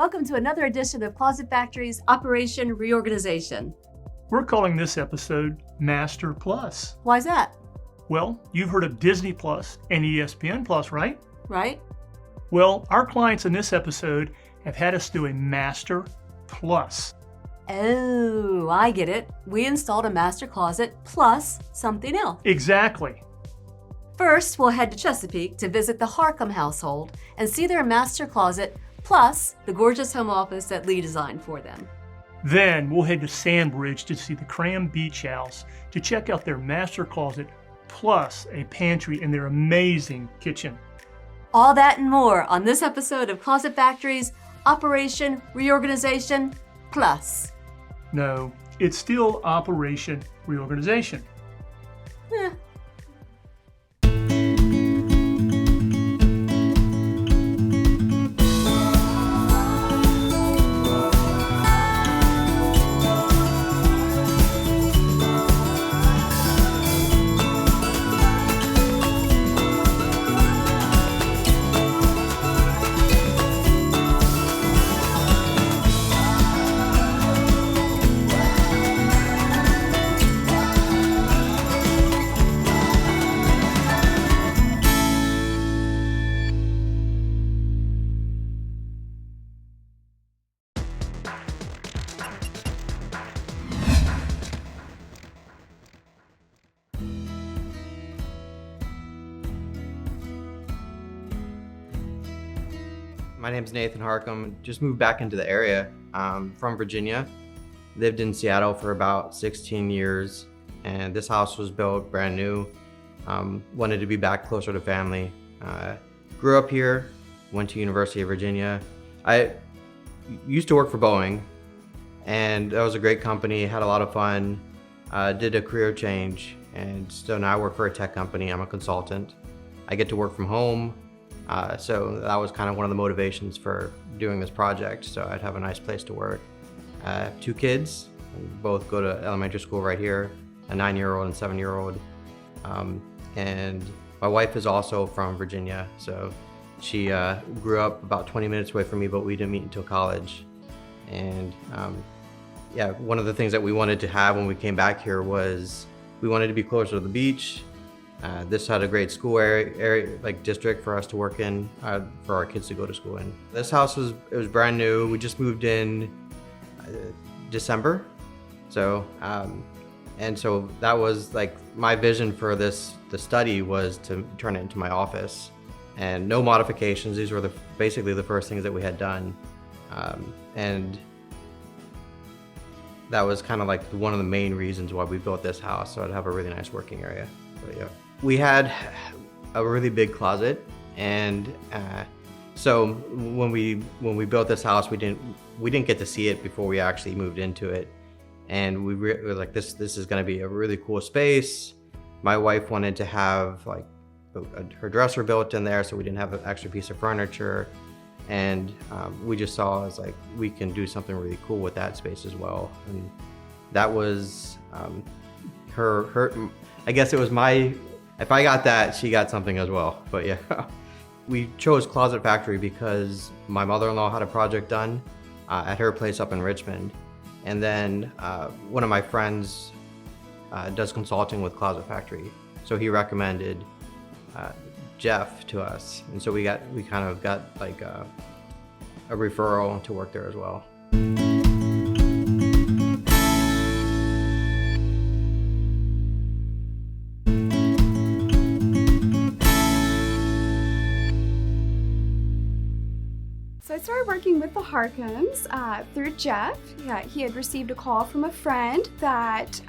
Welcome to another edition of Closet Factory's Operation Reorganization. We're calling this episode Master Plus. Why's that? Well, you've heard of Disney Plus and ESPN Plus, right? Right? Well, our clients in this episode have had us do a Master Plus. Oh, I get it. We installed a master closet plus something else. Exactly. First, we'll head to Chesapeake to visit the Harcum household and see their master closet plus the gorgeous home office that Leigh designed for them. Then we'll head to Sandbridge to see the Kram beach house to check out their master closet plus a pantry in their amazing kitchen. All that and more on this episode of Closet Factory's Operation Reorganization Plus. No, it's still Operation Reorganization. My name's Nathan Harcum. Just moved back into the area from Virginia. Lived in Seattle for about 16 years, and this house was built brand new. Wanted to be back closer to family. Grew up here, went to University of Virginia. I used to work for Boeing, and that was a great company, had a lot of fun. Did a career change, and so now I work for a tech company. I'm a consultant. I get to work from home. So that was kind of one of the motivations for doing this project, so I'd have a nice place to work. I have 2 kids, both go to elementary school right here, a 9-year-old and 7-year-old. And my wife is also from Virginia, so she grew up about 20 minutes away from me, but we didn't meet until college. And yeah, one of the things that we wanted to have when we came back here was we wanted to be closer to the beach. This had a great school area like district for us to work in, for our kids to go to school in. This house was brand new. We just moved in December, so and so that was like my vision for the study was to turn it into my office, and no modifications. These were basically the first things that we had done, and that was kind of like one of the main reasons why we built this house, so I'd have a really nice working area. But yeah. We had a really big closet, and so when we built this house, we didn't get to see it before we actually moved into it, and we were like, this is going to be a really cool space. My wife wanted to have like her dresser built in there, so we didn't have an extra piece of furniture, and we just saw as like we can do something really cool with that space as well, and that was her. I guess it was if I got that, she got something as well, but yeah. We chose Closet Factory because my mother-in-law had a project done at her place up in Richmond. And then one of my friends does consulting with Closet Factory. So he recommended Jeff to us. And so we kind of got like a referral to work there as well. So I started working with the Harcums through Jeff. Yeah, he had received a call from a friend that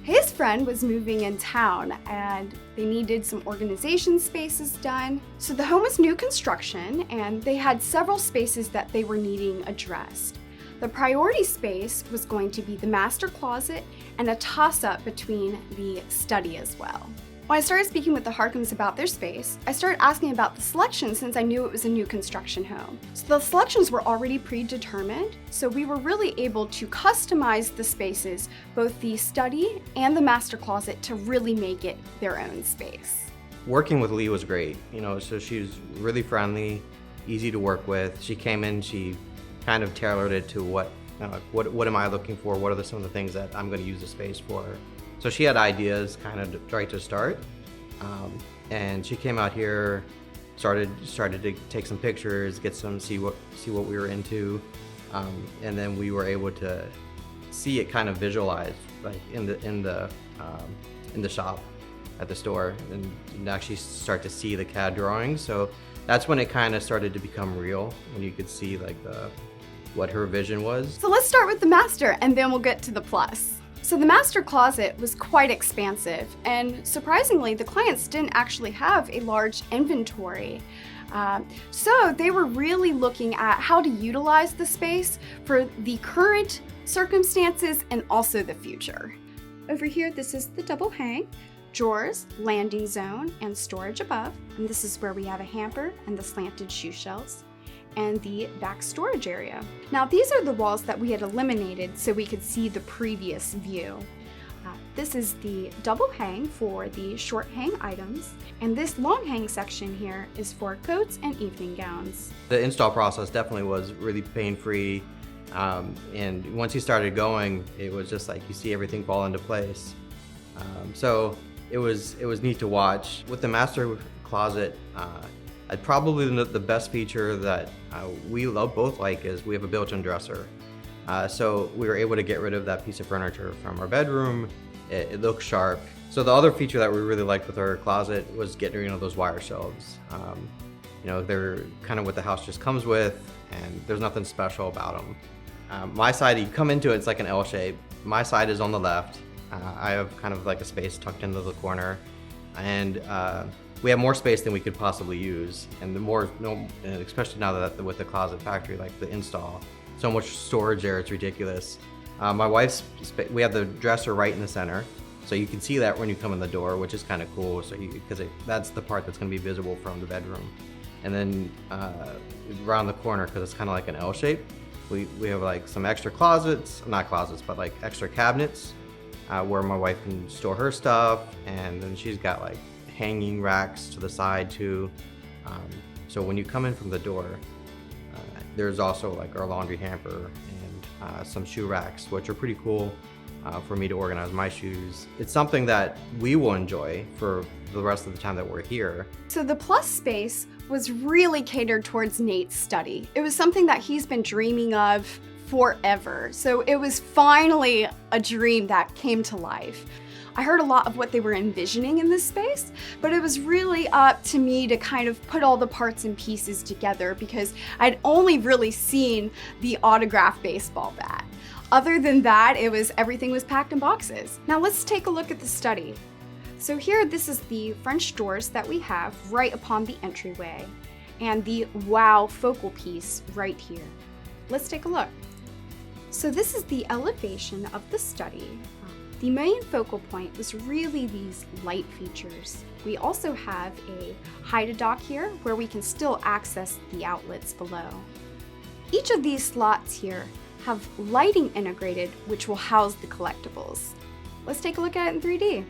his friend was moving in town and they needed some organization spaces done. So the home was new construction and they had several spaces that they were needing addressed. The priority space was going to be the master closet and a toss-up between the study as well. When I started speaking with the Harcums about their space, I started asking about the selections since I knew it was a new construction home. So the selections were already predetermined, so we were really able to customize the spaces, both the study and the master closet, to really make it their own space. Working with Leigh was great, so she was really friendly, easy to work with. She came in, she kind of tailored it to what am I looking for? What are some of the things that I'm going to use the space for? So she had ideas kind of right to start, and she came out here, started to take some pictures, see what we were into, and then we were able to see it kind of visualized, like in the shop at the store, and actually start to see the CAD drawings. So that's when it kind of started to become real, when you could see like what her vision was. So let's start with the master and then we'll get to the plus. So the master closet was quite expansive, and surprisingly, the clients didn't actually have a large inventory. So they were really looking at how to utilize the space for the current circumstances and also the future. Over here, this is the double hang, drawers, landing zone, and storage above. And this is where we have a hamper and the slanted shoe shelves and the back storage area. Now these are the walls that we had eliminated so we could see the previous view. This is the double hang for the short hang items, and this long hang section here is for coats and evening gowns. The install process definitely was really pain-free, and once you started going, it was just like you see everything fall into place. So it was neat to watch. With the master closet, probably the best feature that we both like is we have a built-in dresser. So we were able to get rid of that piece of furniture from our bedroom. It looks sharp. So the other feature that we really liked with our closet was getting rid of those wire shelves. They're kind of what the house just comes with, and there's nothing special about them. My side, you come into it, it's like an L shape. My side is on the left. I have kind of like a space tucked into the corner, and we have more space than we could possibly use. And especially now that with the closet factory, like the install, so much storage there, it's ridiculous. My wife's, we have the dresser right in the center, so you can see that when you come in the door, which is kind of cool. So because that's the part that's going to be visible from the bedroom. And then around the corner, because it's kind of like an L shape, we have like some extra closets, not closets, but like extra cabinets where my wife can store her stuff, and then she's got like hanging racks to the side too. So when you come in from the door, there's also like our laundry hamper and some shoe racks, which are pretty cool for me to organize my shoes. It's something that we will enjoy for the rest of the time that we're here. So the plus space was really catered towards Nate's study. It was something that he's been dreaming of forever. So it was finally a dream that came to life. I heard a lot of what they were envisioning in this space, but it was really up to me to kind of put all the parts and pieces together because I'd only really seen the autographed baseball bat. Other than that, everything was packed in boxes. Now let's take a look at the study. So here, this is the French doors that we have right upon the entryway, and the wow focal piece right here. Let's take a look. So this is the elevation of the study. The main focal point was really these light features. We also have a hide-a-dock here where we can still access the outlets below. Each of these slots here have lighting integrated, which will house the collectibles. Let's take a look at it in 3D.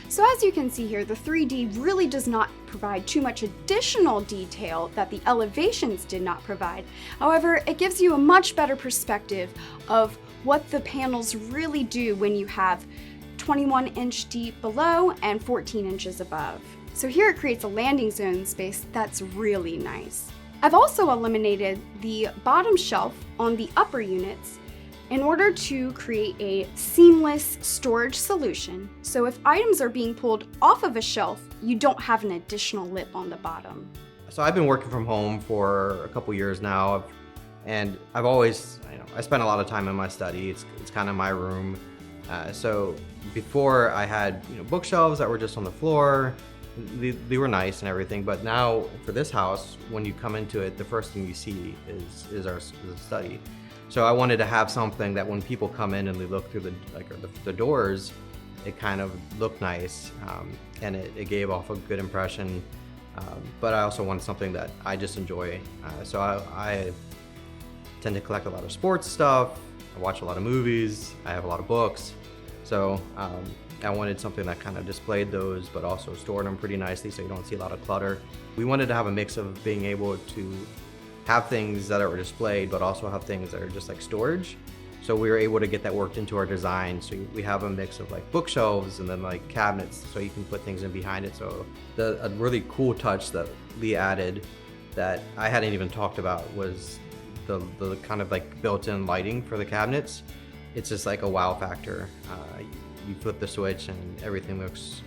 So as you can see here, the 3D really does not provide too much additional detail that the elevations did not provide. However, it gives you a much better perspective of what the panels really do when you have 21 inch deep below and 14 inches above. So here it creates a landing zone space that's really nice. I've also eliminated the bottom shelf on the upper units in order to create a seamless storage solution. So if items are being pulled off of a shelf, you don't have an additional lip on the bottom. So I've been working from home for a couple years now, and I've always, I spend a lot of time in my study. It's kind of my room. So before I had bookshelves that were just on the floor. They were nice and everything, but now for this house, when you come into it, the first thing you see is our study. So I wanted to have something that when people come in and they look through the doors, it kind of looked nice, and it gave off a good impression. But I also wanted something that I just enjoy. So I tend to collect a lot of sports stuff. I watch a lot of movies. I have a lot of books. So I wanted something that kind of displayed those, but also stored them pretty nicely so you don't see a lot of clutter. We wanted to have a mix of being able to have things that are displayed, but also have things that are just like storage. So we were able to get that worked into our design. So we have a mix of like bookshelves and then like cabinets, so you can put things in behind it. So a really cool touch that Leigh added that I hadn't even talked about was the kind of like built-in lighting for the cabinets. It's just like a wow factor. You flip the switch and everything looks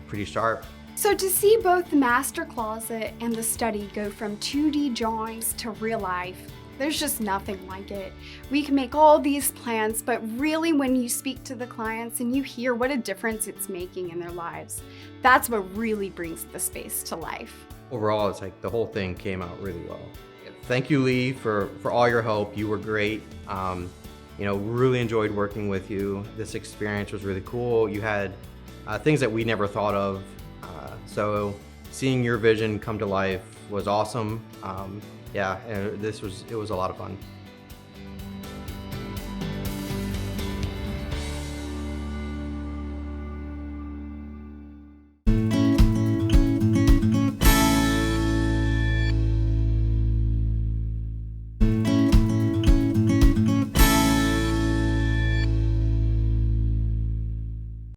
pretty sharp. So to see both the master closet and the study go from 2D drawings to real life, there's just nothing like it. We can make all these plans, but really when you speak to the clients and you hear what a difference it's making in their lives, that's what really brings the space to life. Overall, it's like the whole thing came out really well. Thank you, Leigh, for all your help. You were great. Really enjoyed working with you. This experience was really cool. You had things that we never thought of. So seeing your vision come to life was awesome. And it was a lot of fun.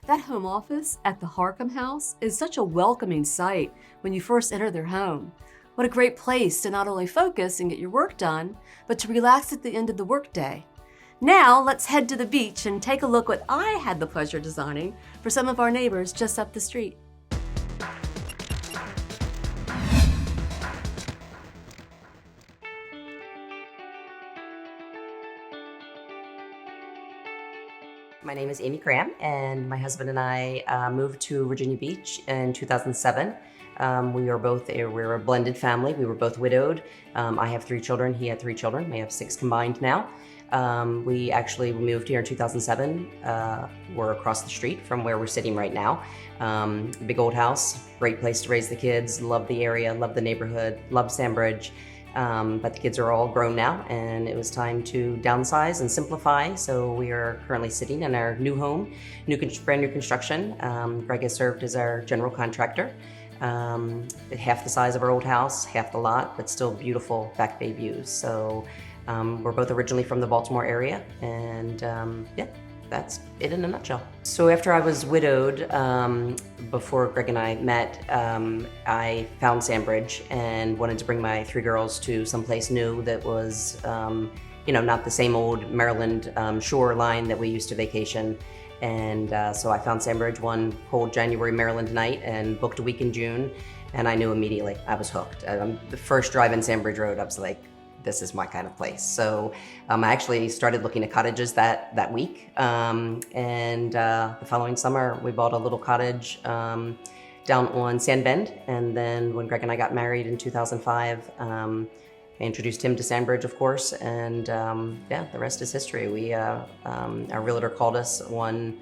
That home office at the Harcum house is such a welcoming sight when you first enter their home. What a great place to not only focus and get your work done, but to relax at the end of the workday. Now let's head to the beach and take a look what I had the pleasure of designing for some of our neighbors just up the street. My name is Amy Kram, and my husband and I moved to Virginia Beach in 2007. We're a blended family. We were both widowed. I have 3 children. He had 3 children. We have 6 combined now. We actually moved here in 2007. We're across the street from where we're sitting right now. Big old house, great place to raise the kids. Love the area, love the neighborhood, love Sandbridge. But the kids are all grown now, and it was time to downsize and simplify. So we are currently sitting in our new home, brand new construction. Greg has served as our general contractor. Half the size of our old house, half the lot, but still beautiful back bay views. So we're both originally from the Baltimore area, and that's it in a nutshell. So after I was widowed, before Greg and I met, I found Sandbridge and wanted to bring my 3 girls to someplace new that was, not the same old Maryland shoreline that we used to vacation. And so I found Sandbridge one cold January Maryland night and booked a week in June, and I knew immediately I was hooked. The first drive in Sandbridge Road, I was like, this is my kind of place. So I actually started looking at cottages that week. And the following summer, we bought a little cottage down on Sand Bend. And then when Greg and I got married in 2005, I introduced him to Sandbridge, of course. And the rest is history. Our realtor called us one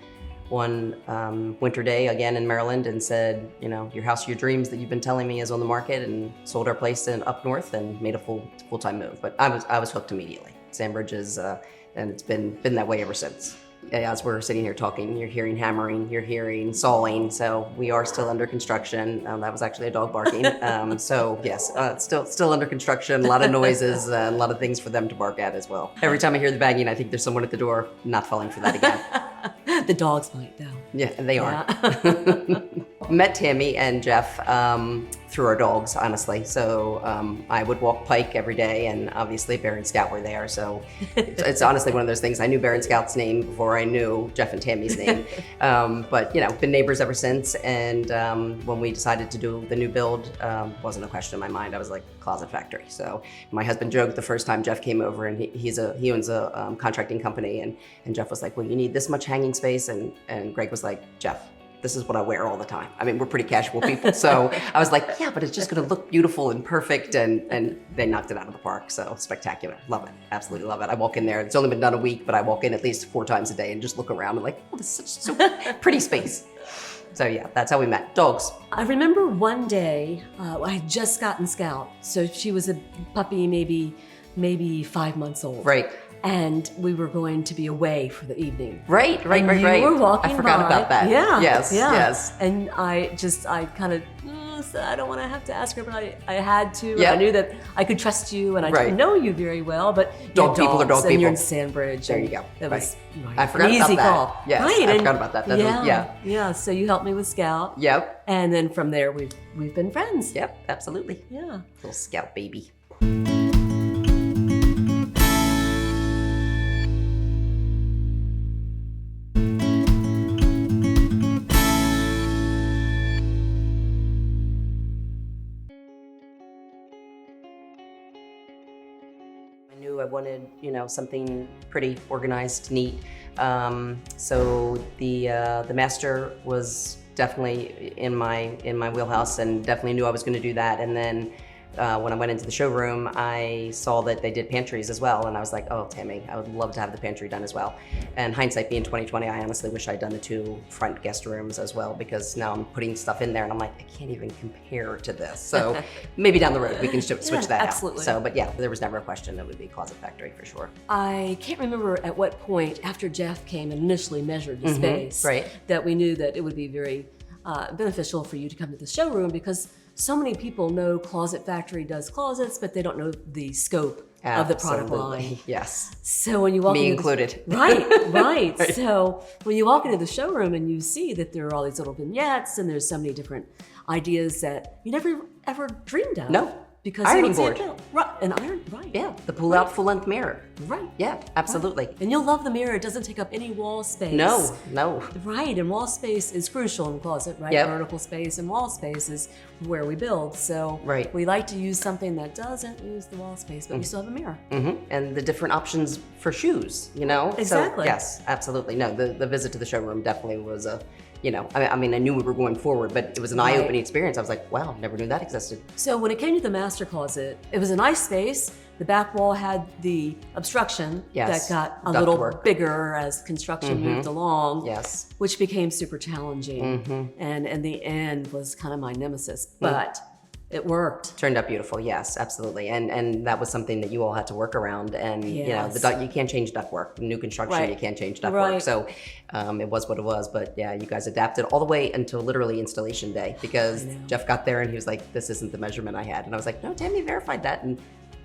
winter day again in Maryland and said, your house of your dreams that you've been telling me is on the market, and sold our place up north and made a full-time move. But I was hooked immediately. Sandbridge is, and it's been that way ever since. As we're sitting here talking, you're hearing hammering, you're hearing sawing, so we are still under construction. That was actually a dog barking. So yes, still under construction, a lot of noises, a lot of things for them to bark at as well. Every time I hear the banging, I think there's someone at the door. Not falling for that again. The dogs might though. Yeah, they are. Met Tami and Jeff through our dogs, honestly. So I would walk Pike every day, and obviously Bear and Scout were there. So it's honestly one of those things. I knew Bear and Scout's name before I knew Jeff and Tami's name. But been neighbors ever since. And when we decided to do the new build, wasn't a question in my mind. I was like, closet factory. So my husband joked the first time Jeff came over, and he owns a contracting company, and Jeff was like, well, you need this much hanging space, and Greg was like, Jeff, this is what I wear all the time. I mean, we're pretty casual people. So I was like, yeah, but it's just gonna look beautiful and perfect. And they knocked it out of the park. So spectacular. Love it. Absolutely love it. I walk in there. It's only been done a week, but I walk in at least 4 times a day and just look around and like, oh, this is such so pretty space. So yeah, that's how we met. Dogs. I remember one day, I had just gotten Scout. So she was a puppy, maybe 5 months old. Right. And we were going to be away for the evening. Right. You were walking I forgot by. about that. Yeah. Yes. And I kind of so I don't want to have to ask her, but I had to. Yeah. I knew that I could trust you, and I Right. didn't know you very well, but Dog you're people are dogs, dog and you're in people. Sandbridge. There and you go. That was I forgot an easy about that. call. Yes, right. I and forgot about that. That was- yeah. So you helped me with Scout. Yep. And then from there, we've been friends. Yep. Absolutely. Yeah. Little Scout baby. I knew I wanted, something pretty organized, neat. So the master was definitely in my wheelhouse, and definitely knew I was going to do that. And then when I went into the showroom, I saw that they did pantries as well, and I was like, oh, Tami, I would love to have the pantry done as well. And hindsight being 2020, I honestly wish I'd done the 2 front guest rooms as well, because now I'm putting stuff in there and I'm like, I can't even compare to this. So maybe down the road we can switch that absolutely. out. So, but yeah, there was never a question that would be Closet Factory for sure. I can't remember at what point after Jeff came and initially measured the space right. that we knew that it would be very beneficial for you to come to the showroom, because so many people know Closet Factory does closets, but they don't know the scope of the product line. Yes. So when you walk Me into included. Right. So when you walk into the showroom and you see that there are all these little vignettes and there's so many different ideas that you never ever dreamed of. No. Because Ironing you don't board. see it built. Right. An iron. Right. Yeah, the pull-out full-length mirror. Right. Yeah, absolutely. And you'll love the mirror. It doesn't take up any wall space. No. Right, and wall space is crucial in the closet, right? Yep. Vertical space and wall space is where we build. So Right. we like to use something that doesn't use the wall space, but we still have a mirror. And the different options for shoes, Exactly. So, yes, absolutely. No, the visit to the showroom definitely was a, I mean, I knew we were going forward, but it was an eye-opening experience. I was like, wow, never knew that existed. So when it came to the master closet, it was a nice space. The back wall had the obstruction Yes. that got a Duct little work. bigger as construction moved along. Yes. Which became super challenging. And in the end was kind of my nemesis, but it worked. Turned out beautiful, yes, absolutely. And that was something that you all had to work around. And, Yes. you can't change ductwork. New construction, Right. you can't change ductwork. Right. So it was what it was. But yeah, you guys adapted all the way until literally installation day, because Jeff got there and he was like, this isn't the measurement I had. And I was like, no, Tami verified that. And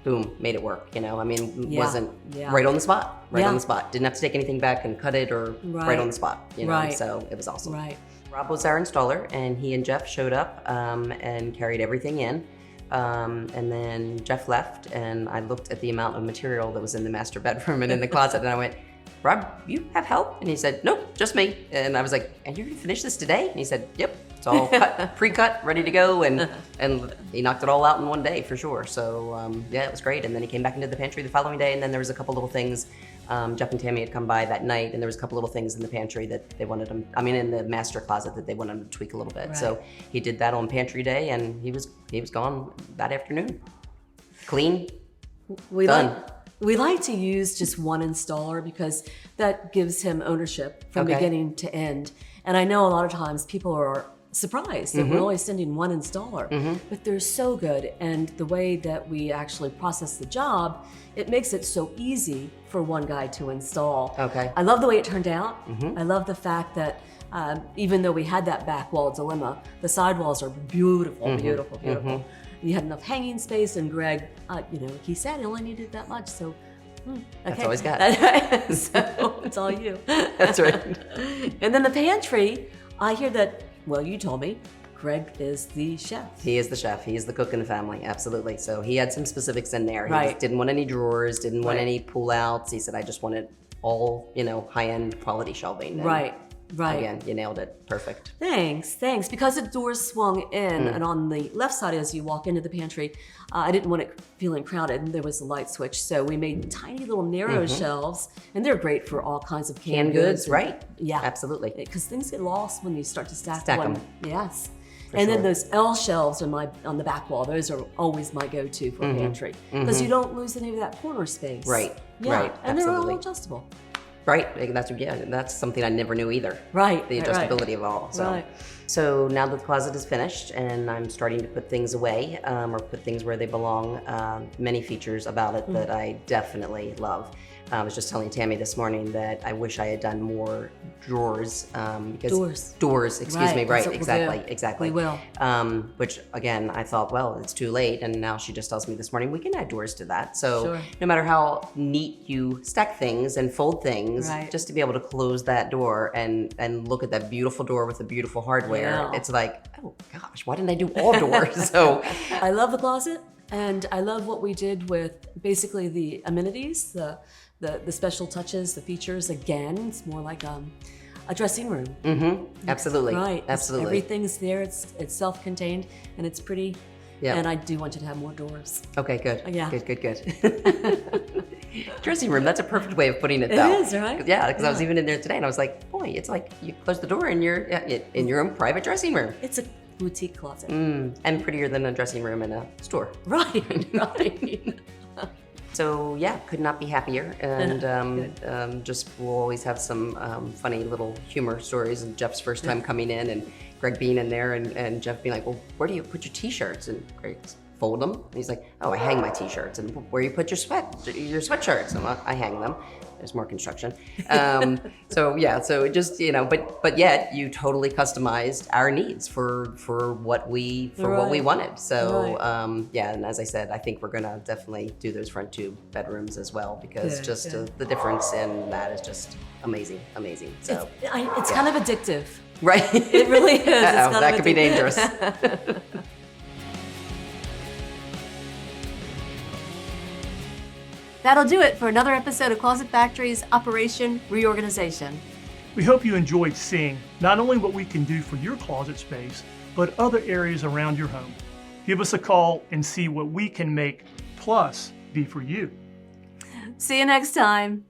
boom, made it work. I mean, Yeah. wasn't Yeah. right on the spot, Yeah. on the spot. Didn't have to take anything back and cut it or right on the spot, Right. So it was awesome. Right. Rob was our installer, and he and Jeff showed up and carried everything in. And then Jeff left, and I looked at the amount of material that was in the master bedroom and in the closet, and I went, Rob, you have help? And he said, nope, just me. And I was like, and you're gonna finish this today? And he said, yep, it's all cut, pre-cut, ready to go. And he knocked it all out in one day for sure. So yeah, it was great. And then he came back into the pantry the following day, and then there was a couple little things. Jeff and Tami had come by that night, and there was a couple little things in the pantry that they wanted him, in the master closet that they wanted him to tweak a little bit. Right. So he did that on pantry day, and he was gone that afternoon. Clean, We done. We like to use just one installer because that gives him ownership from Okay. beginning to end. And I know a lot of times people are surprised that we're only sending one installer, but they're so good. And the way that we actually process the job, it makes it so easy for one guy to install. Okay. I love the way it turned out. I love the fact that even though we had that back wall dilemma, the side walls are beautiful, beautiful. You had enough hanging space, and Greg, he said he only needed that much, so okay. That's all he's got. So it's all you. That's right. And then the pantry, I hear that, well, you told me, Greg is the chef. He is the chef. He is the cook in the family. Absolutely. So he had some specifics in there. He Right. just didn't want any drawers, didn't want Right. any pull outs. He said, I just wanted all, high-end quality shelving. And Right. Again, you nailed it. Perfect. Thanks. Because the doors swung in, and on the left side as you walk into the pantry, I didn't want it feeling crowded, and there was a light switch. So we made tiny little narrow shelves, and they're great for all kinds of canned goods. right? Yeah. Absolutely. Because things get lost when you start to stack Stack one. 'em. Yes. For And then sure. those L shelves on the back wall, those are always my go-to for a pantry. Because you don't lose any of that corner space. Right. Yeah. Right. And they're all Absolutely. adjustable. Right. That's something I never knew either. Right. The right, adjustability of all. So. Right. So now that the closet is finished and I'm starting to put things away or put things where they belong, many features about it that I definitely love. I was just telling Tami this morning that I wish I had done more drawers. Because doors, excuse me, right, exactly. We will. Which again, I thought, well, it's too late. And now she just tells me this morning, we can add doors to that. So Sure. no matter how neat you stack things and fold things, just to be able to close that door and look at that beautiful door with the beautiful hardware, it's like, oh gosh, why didn't I do all doors? So I love the closet, and I love what we did with basically the amenities, the special touches, the features. Again, it's more like a dressing room. Absolutely. Right. Absolutely. Everything's there. It's self-contained, and it's pretty. Yeah. And I do want you to have more doors. Okay, good. Yeah. Good. Dressing room, that's a perfect way of putting it, though. It is, right? Yeah, because I was even in there today and I was like, boy, it's like you close the door and you're in your own private dressing room. It's a boutique closet. And prettier than a dressing room in a store. Right, right. So yeah, could not be happier, and just we'll always have some funny little humor stories. And Jeff's first time coming in, and Greg being in there, and Jeff being like, "Well, where do you put your t-shirts?" And Greg, fold them. And he's like, "Oh, I hang my t-shirts." And where you put your sweatshirts? And I hang them. There's more construction. So yeah, so it just but yet you totally customized our needs for what we wanted. So yeah, and as I said, I think we're gonna definitely do those front two bedrooms as well, because the difference in that is just amazing. So it's kind of addictive. Right. It really is. That could be dangerous. That'll do it for another episode of Closet Factory's Operation Reorganization. We hope you enjoyed seeing not only what we can do for your closet space, but other areas around your home. Give us a call and see what we can make plus be for you. See you next time.